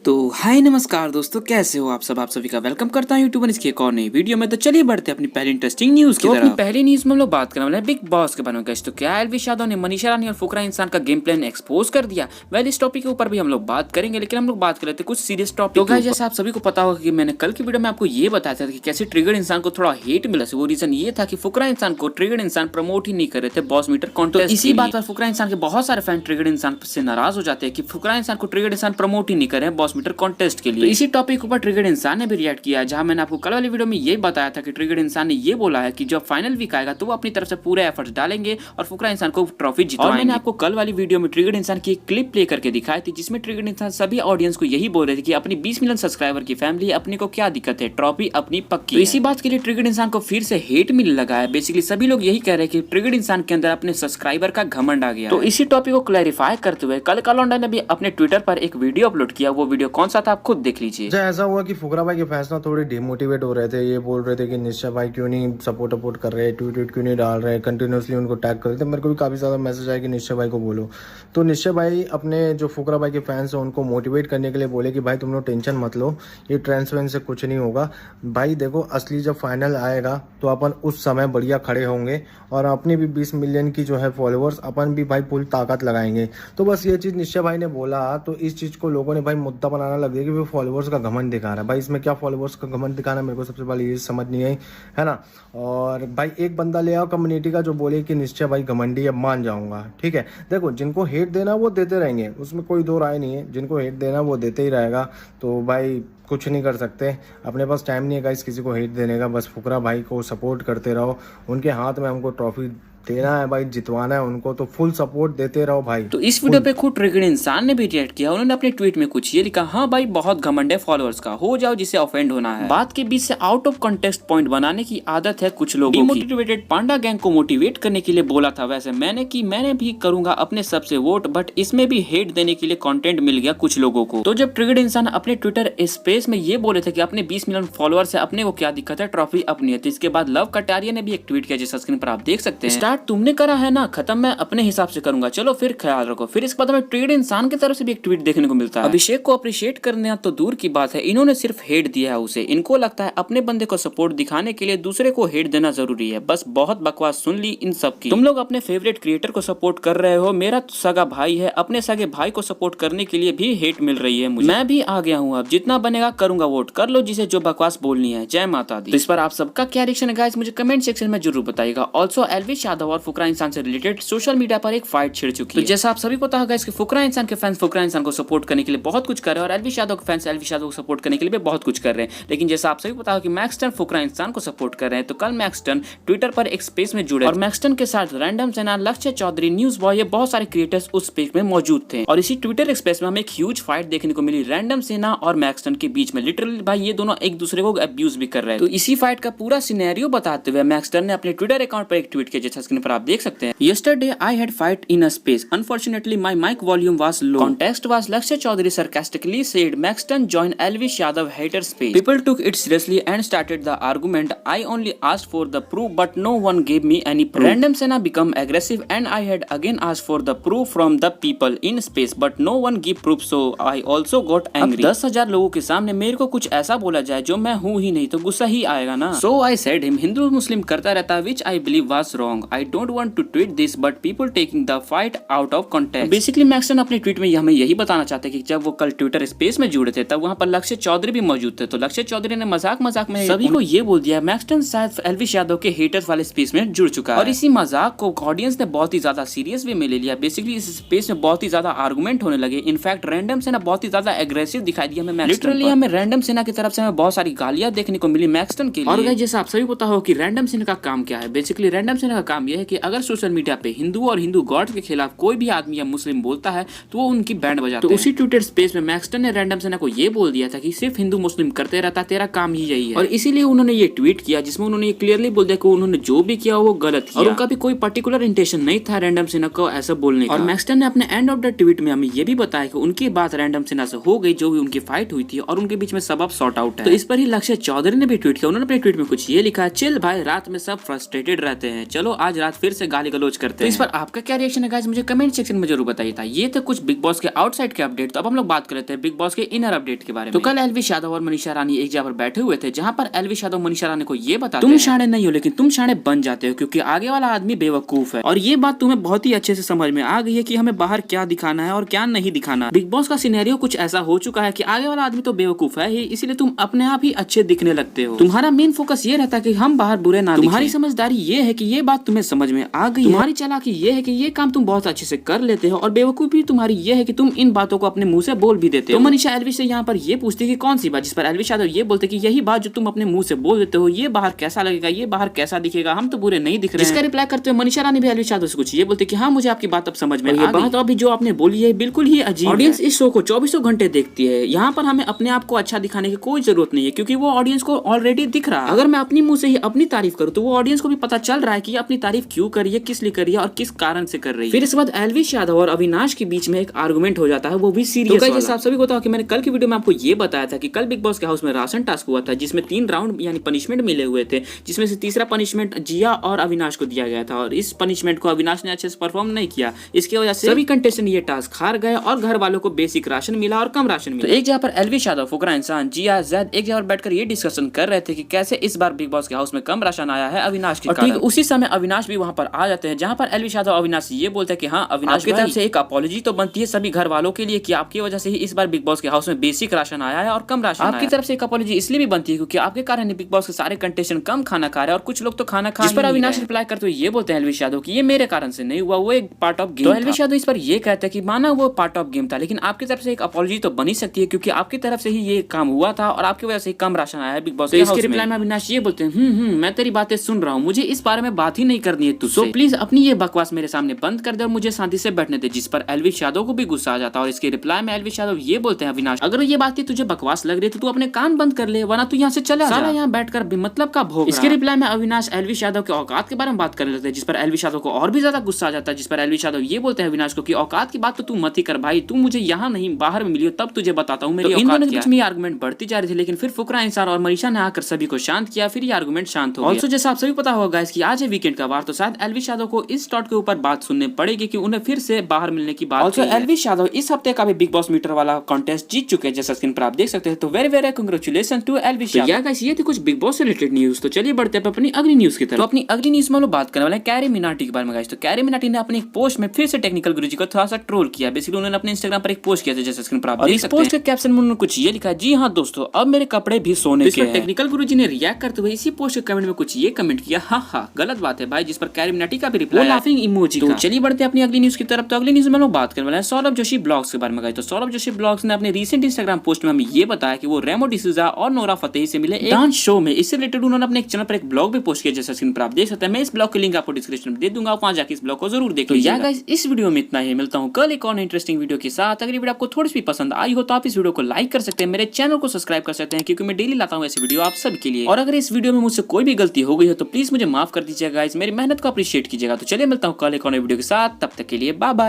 तो हाय नमस्कार दोस्तों, कैसे हो आप सभी का वेलकम करता हूं यूट्यूब पर इसकी एक और नई वीडियो में। तो चलिए बढ़ते हैं अपनी पहली इंटरेस्टिंग न्यूज की तरफ। अपनी पहली न्यूज में हम लोग बात करने वाले हैं बिग बॉस के बारे में। तो क्या एलवी यादव ने मनीषा रानी और फुकरा इंसान का गेम प्लान एक्सपोज कर दिया? वेल, इस टॉपिक के ऊपर भी हम लोग बात करेंगे, लेकिन हम लोग बात कर लेते हैं कुछ सीरियस टॉपिक। तो गाइस, जैसे आप सभी को पता होगा कि मैंने कल की वीडियो में आपको ये बताया था कि कैसे ट्रिगर्ड इंसान को थोड़ा हेट मिला। वो रीजन ये था कि फुकरा इंसान को ट्रिगर्ड इंसान प्रमोट ही नहीं कर रहे थे बॉस मीटर कॉन्टेस्ट। इसी बात पर फुकरा इंसान के बहुत सारे फैन ट्रिगर्ड इंसान से नाराज हो जाते हैं कि फुकरा इंसान को ट्रिगर्ड इंसान प्रमोट ही नहीं कर रहे हैं बॉस मीटर कॉन्टेस्ट के लिए। तो इसी टॉपिक ऊपर ट्रिगर्ड इंसान ने भी रिएक्ट किया, जहां मैंने आपको कल वाली वीडियो में ये बताया था कि ट्रिगर्ड इंसान ने ये बोला है कि जब फाइनल वीक आएगा तो वो अपनी तरफ से पूरे एफर्ट्स डालेंगे और फुकरा इंसान को ट्रॉफी जितवाएंगे। और मैंने आपको कल वाली वीडियो में ट्रिगर्ड इंसान की एक क्लिप प्ले करके दिखाई थी, जिसमें ट्रिगर्ड इंसान सभी ऑडियंस को यही बोल रहे थे कि अपनी 20 मिलियन सब्सक्राइबर की फैमिली, अपने को क्या दिक्कत है, ट्रॉफी अपनी पक्की। तो इसी बात के लिए ट्रिगर्ड इंसान को फिर से हेट मिलने लगा है। बेसिकली सभी लोग यही कह रहे हैं कि ट्रिगर्ड इंसान के अंदर अपने सब्सक्राइबर का घमंड आ गया। तो इसी टॉपिक को क्लैरिफाई करते हुए कल कालोंडा ने भी अपने ट्विटर पर एक वीडियो अपलोड किया। वो वीडियो कौन सा था आप खुद देख लीजिए। ऐसा हुआ कि फुकरा भाई के फैंस ना थोड़े डिमोटिवेट हो रहे थे। ये बोल रहे थे कि निश्चय भाई क्यों नहीं सपोर्ट कर रहे, ट्वीट क्यों नहीं डाल रहे, कंटिन्यूसली उनको टैग कर रहे थे। मेरे को भी काफ़ी ज़्यादा मैसेज आया कि निश्चय भाई को बोलो। तो निश्चय भाई अपने जो फुकरा भाई के फैंस हैं उनको मोटिवेट करने के लिए बोले कि भाई तुम लोग टेंशन मत लो, ये ट्रांसपेरेंट से कुछ नहीं होगा। भाई देखो, असली जब फाइनल आएगा तो अपन उस समय बढ़िया खड़े होंगे और अपनी भी 20 मिलियन की जो है फॉलोअर्स अपन भी भाई पूरी ताकत लगाएंगे। तो बस ये चीज़ निश्चय भाई ने बोला, तो इस चीज़ को लोगों ने भाई मुद्दा बनाना लग गया कि वो फॉलोअर्स का घमंड दिखा रहा है। भाई इसमें क्या फॉलोअर्स का घमंड दिखाना, मेरे को सबसे पहले ये समझ नहीं आई, है ना। और भाई एक बंदा ले आओ कम्युनिटी का जो बोले कि निश्चय भाई घमंडी है, मान जाऊंगा, ठीक है। देखो, जिनको हेट देना वो देते रहेंगे, उसमें कोई दो राय नहीं है। जिनको हेट देना वो देते ही रहेगा। तो भाई कुछ नहीं कर सकते, अपने पास टाइम नहीं है गाइस किसी को हेट देने का। बस फुकरा भाई को सपोर्ट करते रहो, उनके हाथ में हमको ट्रॉफी देना है भाई, जितवाना है उनको, तो फुल सपोर्ट देते रहो भाई। तो इस वीडियो पे खुद ट्रिगर्ड इंसान ने भी रिएक्ट किया। उन्होंने अपने ट्वीट में कुछ ये लिखा, हाँ भाई बहुत घमंड है फॉलोअर्स का, हो जाओ जिसे ऑफेंड होना है। बात के बीच से आउट ऑफ कॉन्टेक्स्ट पॉइंट बनाने की आदत है कुछ लोगों की। डिमोटिवेटेड पांडा गैंग को मोटिवेट करने के लिए बोला था वैसे मैंने भी करूंगा अपने सबसे वोट, बट इसमें भी हेट देने के लिए कंटेंट मिल गया कुछ लोगों को। तो जब ट्रिगर्ड इंसान अपने ट्विटर स्पेस में ये बोले थे कि अपने 20 मिलियन फॉलोअर्स है, अपने को क्या दिक्कत है, ट्रॉफी अपनी है, तो इसके बाद लव कटारिया ने भी एक ट्वीट किया जिस स्क्रीन पर आप देख सकते हैं। स्टार्ट तुमने करा है ना, खत्म मैं अपने हिसाब से करूंगा, चलो फिर ख्याल रखो। फिर इसके बाद हमें ट्रिगर्ड इंसान की तरफ से भी एक ट्वीट देखने को मिलता है। अभिषेक को अप्रिशिएट करना तो दूर की बात है, इन्होंने सिर्फ हेट दिया है उसे। इनको लगता है अपने बंदे को सपोर्ट दिखाने के लिए दूसरे को हेट देना जरूरी है। बस बहुत बकवास सुन ली इन सब की। तुम लोग अपने फेवरेट क्रिएटर को सपोर्ट कर रहे हो, मेरा सगा भाई है, अपने सगे भाई को सपोर्ट करने के लिए भी हेट मिल रही है मुझे। मैं भी आ गया हूँ, अब जितना बनेगा करूंगा, वोट कर लो जिसे जो बकवास बोलनी है। जय माता दी। तो इस पर आप सबका क्या रिएक्शन है गाइस, मुझे कमेंट सेक्शन में जरूर बताइएगा। ऑल्सो एलवी यादव और फुकरा इंसान से रिलेटेड सोशल मीडिया पर एक फाइट छिड़ चुकी है। तो जैसा आप सभी को पता होगा इसके फुकरा इंसान के फैंस फुकरा इंसान को सपोर्ट करने के लिए बहुत कुछ कर रहे हैं और एलवी यादव के फैंस एलवी यादव को सपोर्ट करने के लिए भी बहुत कुछ कर रहे हैं। लेकिन जैसा आप सभी को पता होगा कि मैक्सटन फुकरा इंसान को सपोर्ट कर रहे हैं, तो कल मैक्सटन ट्विटर पर एक स्पेस में जुड़े और मैक्सटन के साथ रैंडम सेना, लक्ष्य चौधरी, न्यूज बॉय, ये बहुत सारे क्रिएटर्स उस स्पेस में मौजूद थे। और इसी ट्विटर स्पेस में हमें एक ह्यूज फाइट देखने को मिली रैंडम सेना और मैक्सटन के बीच में। लिटरली भाई ये दोनों एक दूसरे को अब्यूज भी कर रहे हैं। तो इसी फाइट का पूरा सिनेरियो बताते हुए मैक्सटन ने अपने ट्विटर अकाउंट पर एक ट्वीट किया जैसा स्क्रीन पर आप देख सकते हैं। Yesterday I had fight in a space. Unfortunately, my mic volume was low. Context was Lakshya Chaudhary sarcastically said Maxton joined Elvish Yadav hater space. People took it seriously and started the argument. I only asked for the proof, but no one gave me any proof. Random Sena become aggressive, and I had again asked for the proof from the people in space, but no one gave proof. So I also got angry. 10,000 लोगों के सामने मेरे को कुछ ऐसा बोला जाए जो मैं हूँ ही नहीं, तो गुस्सा ही आएगा ना। So I said him Hindu मुस्लिम करता रहता, which I believe was wrong. I don't want to tweet this, but people taking the fight out of context. Basically Maxton अपने ट्वीट में हमें यही बताना चाहते हैं कि जब वो कल ट्विटर स्पेस में जुड़े थे तब वहाँ पर लक्ष्य चौधरी भी मौजूद थे। तो लक्ष्य चौधरी ने मजाक में सभी को ये बोल दिया मैक्सटन शायद एलविश यादव के हेटर्स वाले स्पेस में जुड़ चुका है। और इसी मजाक को ऑडियंस ने बहुत ही ज्यादा सीरियस वे में ले लिया। बेसिकली इस स्पेस में बहुत ही ज्यादा आर्गुमेंट होने लगे। इनफैक्ट रैंडम सेना बहुत ही ज्यादा एग्रेसिव दिखाई दिया हमें। लिटरली हमें रैंडम सेना की तरफ से हमें बहुत सारी गालियां देखने को मिली मैक्सटन के लिए। और जैसा आप सभी को पता हो कि रैंडम सेना का काम क्या है। बेसिकली रैंडम सेना का काम यह है कि अगर सोशल मीडिया पे हिंदू और हिंदू गॉड के खिलाफ कोई भी आदमी या मुस्लिम बोलता है तो वो उनकी बैंड बजाते हैं। तो उसी ट्विटर स्पेस में मैक्सटन ने रैंडम सेना को ये बोल दिया था कि सिर्फ हिंदू मुस्लिम करते रहता, तेरा काम ही यही है। और इसीलिए उन्होंने ये ट्वीट किया जिसमें उन्होंने क्लियरली बोल दिया कि उन्होंने जो भी किया वो गलत किया और उनका भी कोई पर्टिकुलर इंटेंशन नहीं था रैंडम सेना को ऐसा बोलने का। और मैक्सटन ने अपने एंड ऑफ द ट्वीट में हमें ये भी बताया कि उनकी बात रैंडम सेना से हो गई, जो भी उनकी फाइट हुई थी और उनके बीच में सब अब सॉर्ट आउट है। तो इस पर ही लक्ष्य चौधरी ने भी ट्वीट किया। उन्होंने अपने ट्वीट में कुछ ये लिखा, चिल भाई, रात में सब फ्रस्ट्रेटेड रहते हैं, चलो आज आधी रात फिर से गाली गलौज करते हैं। तो इस पर आपका क्या रिएक्शन है गाइस, मुझे कमेंट सेक्शन में जरूर बताइए था। ये थे कुछ बिग बॉस के आउटसाइड के अपडेट। तो अब हम लोग बात कर लेते हैं बिग बॉस के इनर अपडेट के बारे में। तो कल एलविश यादव और मनीषा रानी एक जगह पर बैठे हुए थे, जहां पर एलविश यादव मनीषा रानी को ये बताते हैं तुम शाणे नहीं हो लेकिन तुम शाणे बन जाते हो, क्योंकि आगे वाला आदमी बेवकूफ है। और ये बात तुम्हें बहुत ही अच्छे से समझ में आ गई है कि हमें बाहर क्या दिखाना है और क्या नहीं दिखाना। बिग बॉस का सिनेरियो कुछ ऐसा हो चुका है कि आगे वाला आदमी तो बेवकूफ है ही, इसीलिए तुम अपने आप ही अच्छे दिखने लगते हो। तुम्हारा मेन फोकस ये रहता है कि हम बाहर बुरे ना। तुम्हारी समझदारी ये है कि ये बात तुम्हें समझ में आ गई। तुम्हारी चालाकी ये है कि ये काम तुम बहुत अच्छे से कर लेते हो, और बेवकूफी तुम्हारी ये है कि तुम इन बातों को अपने मुंह से बोल भी देते हो। तो मनीषा एलविश से यहाँ पर ये पूछती कि कौन सी बात, जिस पर एलविश यादव ये बोलते कि यही बात जो तुम अपने मुंह से बोल देते हो, ये बाहर कैसा लगेगा, ये बाहर कैसा दिखेगा, हम तो बुरे नहीं दिख रहे हैं। इसका रिप्लाई करते हुए मनीषा रानी भी एलविश यादव से कुछ ये बोलते कि हाँ मुझे आपकी बात अब समझ में आ गई। बात अभी जो आपने बोली है बिल्कुल ही अजीब। ऑडियंस इस शो को 24 घंटे देखती है, यहाँ पर हमें अपने आप को अच्छा दिखाने की कोई जरूरत नहीं है, क्योंकि वो ऑडियंस को ऑलरेडी दिख रहा है। अगर मैं अपनी मुंह से ही अपनी तारीफ करूँ तो वो ऑडियंस को भी पता चल रहा है कि अपनी तारीफ क्यों करी है, किस लिए करी है और किस कारण से कर रही है। फिर इसके बाद एलविश यादव और अविनाश के बीच में एक आर्गुमेंट हो जाता है, वो भी सीरियस वाला। जैसे आप सभी को पता है कि मैंने कल की वीडियो में आपको ये बताया था कि कल बिग बॉस के हाउस में राशन टास्क हुआ था, जिसमें 3 राउंड यानी पनिशमेंट मिले हुए थे, जिसमें से तीसरा पनिशमेंट जिया और अविनाश को दिया गया था, और इस पनिशमेंट को अविनाश ने अच्छे से परफॉर्म नहीं किया। इसकी वजह से सभी कंटेस्टेंट ये टास्क हार गए और घर वालों को बेसिक राशन मिला और कम राशन मिला। तो एक जगह पर एलविश यादव, फुकरा इंसान, जिया, जैद एक जगह पर बैठकर ये डिस्कशन कर रहे थे कि कैसे इस बार बिग बॉस के हाउस में कम राशन आया है अविनाश के कारण। उसी समय अविनाश भी वहां पर आ जाते हैं, जहां पर एलविश यादव अविनाश ये बोलते हैं कि हाँ अविनाश की तरफ से एक अपॉलॉजी तो बनती है सभी घर वालों के लिए कि आपकी वजह से ही इस बार बिग बॉस के हाउस में बेसिक राशन आया है और कम राशन। आपकी तरफ से एक अपॉलॉजी इसलिए भी बनती है क्योंकि आपके कारण बिग बॉस के सारे कंटेस्टेंट कम खाना खा रहे हैं और कुछ लोग तो खाना खा। इस पर अविनाश रिप्लाई करते हुए ये बोलते हैं एलविश यादव कि ये मेरे कारण से नहीं हुआ, वो एक पार्ट ऑफ गेम। तो एलविश यादव इस पर ये कहते हैं कि माना वो पार्ट ऑफ गेम था, लेकिन आपकी तरफ से एक अपॉलॉजी तो बनी सकती है क्योंकि आपकी तरफ से ही ये काम हुआ था और आपकी वजह से कम राशन आया है बिग बॉस के हाउस में। इसके रिप्लाई में अविनाश ये बोलते हैं मैं तेरी बातें सुन रहा हूँ, मुझे इस बारे में बात ही नहीं करनी है तुझसे, तो प्लीज अपनी ये बकवास मेरे सामने बंद कर दे और मुझे शांति से बैठने दे। जिस पर एलविश यादव को भी गुस्सा आ जाता है और इसके रिप्लाई में एलविश यादव ये बोलते हैं अविनाश अगर ये बात तुझे बकवास लग रही है तो तू अपने कान बंद कर ले, वरना तू यहाँ से चला जा, यहाँ बैठकर बेमतलब का भोग। इसके रिप्लाई में अविनाश एलविश यादव के औकात के बारे में बात कर लेते हैं, जिस पर एलविश यादव को और भी ज्यादा गुस्सा आ जाता है। जिस पर एलविश यादव ये बोलते हैं अविनाश को कि औकात की बात तो तू मत ही कर भाई, तू मुझे यहाँ नहीं बाहर में मिली तब तुझे बताता हूँ मेरी औकात क्या है। आर्गुमेंट बढ़ती जा रही थी, लेकिन फिर फुकरा इंसान और मनीषा ने आकर सभी को शांत किया, फिर ये आर्गुमेंट शांत हो गया। ऑल्सो जैसा आप सभी पता होगा गाइस कि आज है वीकेंड का वार, तो शायद एलविश यादव को इस टॉट के ऊपर बात सुनने पड़ेगी कि उन्हें फिर से बाहर मिलने की बात। ऑल्सो एलविश यादव इस हफ्ते का भी बिग बॉस मीटर वाला कॉन्टेस्ट जीत चुके हैं, जैसा स्क्रीन पर आप देख सकते हैं। तो very very congratulation to Elvish Yadav. या गाइस ये थी कुछ बिग बॉस से रिलेटेड न्यूज। तो चलिए बढ़ते हैं अपनी अगली न्यूज की तरफ। तो अपनी अगली न्यूज में लोग बात करने वाले हैं कैरी मिनाटी के बारे में गाइस। तो कैरी मिनाटी ने अपने एक पोस्ट में फिर से टेक्निकल गुरुजी को थोड़ा सा ट्रोल किया। बेसिकली उन्होंने अपने इंस्टाग्राम पर एक पोस्ट किया था, जैसा स्क्रीन पर आप देख सकते हैं। पोस्ट के कैप्शन में उन्होंने कुछ ये लिखा, जी हाँ दोस्तों अब मेरे कपड़े भी सोने के हैं। टेक्निकल गुरुजी ने रिएक्ट करते हुए इसी पोस्ट के कमेंट में कुछ ये कमेंट किया, हाँ गलत बात है भाई, जिस पर कैरी मिनाटी का भी रिप्लाई लाफिंग इमोजी। तो चलिए बढ़ते हैं अपनी अगली न्यूज की तरफ। तो अगली न्यूज में लोग बात करने वाले हैं सौरभ जोशी ब्लॉग्स के बारे में गाइस। तो सौरभ जोशी ब्लॉग्स ने अपने रीसेंट इंस्टाग्राम पोस्ट में हमें ये बताया कि वो रेमो डिसूजा और नोरा फतेही से मिले एक डांस शो में। इससे रिलेटेड उन्होंने अपने एक चैनल पर एक ब्लॉग भी पोस्ट किया, जैसा स्क्रीन पर आप देख सकते हैं। मैं इस ब्लॉग की लिंक आपको डिस्क्रिप्शन में दे दूंगा, वहां जाकर इस ब्लॉग को जरूर देख लीजिएगा। तो गाइस इस वीडियो में इतना ही, मिलता हूं कल एक और इंटरेस्टिंग वीडियो के साथ। अगर वीडियो आपको थोड़ी सी पसंद आई हो तो आप इस वीडियो को लाइक कर सकते हैं, मेरे चैनल को सब्सक्राइब कर सकते हैं, क्योंकि मैं डेली लाता हूं ऐसी वीडियो आप सबके लिए। और अगर इस वीडियो में मुझसे कोई भी गलती हो गई हो तो प्लीज मुझे माफ कर दीजिएगा गाइस, मेरी मेहनत को अप्रिशिएट कीजिएगा। तो चलिए मिलता हूं कल एक और वीडियो के साथ, तब तक के लिए बाय बाय।